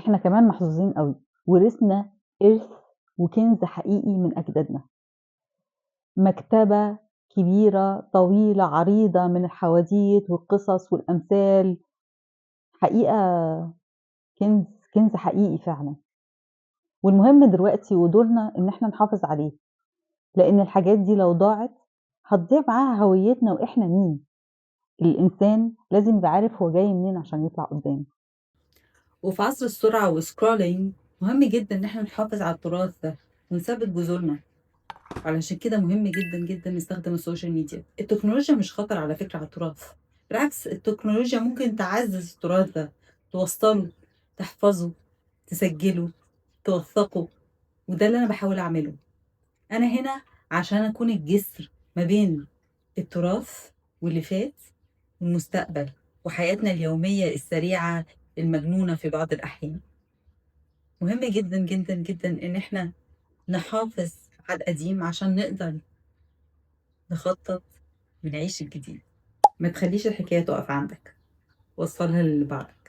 إحنا كمان محظوظين أوي، ورثنا إرث وكنز حقيقي من أجدادنا، مكتبة كبيرة طويلة عريضة من الحواديت والقصص والأمثال، حقيقة كنز كنز حقيقي فعلًا، والمهم دلوقتي ودورنا إن إحنا نحافظ عليه، لإن الحاجات دي لو ضاعت هتضيع معاها هويتنا وإحنا مين، الإنسان لازم يبقى عارف هو جاي منين عشان يطلع قدّام. وفي عصر السرعة والscrolling مهم جدًا إن إحنا نحافظ على التراث ده ونثبّت جذورنا، علشان كده مهم جدًا، جدًا نستخدم السوشيال ميديا. التكنولوجيا مش خطر على فكرة على التراث، بالعكس التكنولوجيا ممكن تعزّز التراث ده، توصّله، تحفظه، تسجّله، توثّقه، وده اللي أنا باحاول أعمله. أنا هنا عشان أكون الجسر ما بين التراث واللي فات والمستقبل وحياتنا اليومية السريعة المجنونة في بعض الأحيان. مهم جدًا، جدًا، جدًا إن إحنا نحافظ على القديم عشان نقدر نخطط ونعيش الجديد. ما تخلّيش الحكاية تُقف عندك، وصّلها للي بعدك.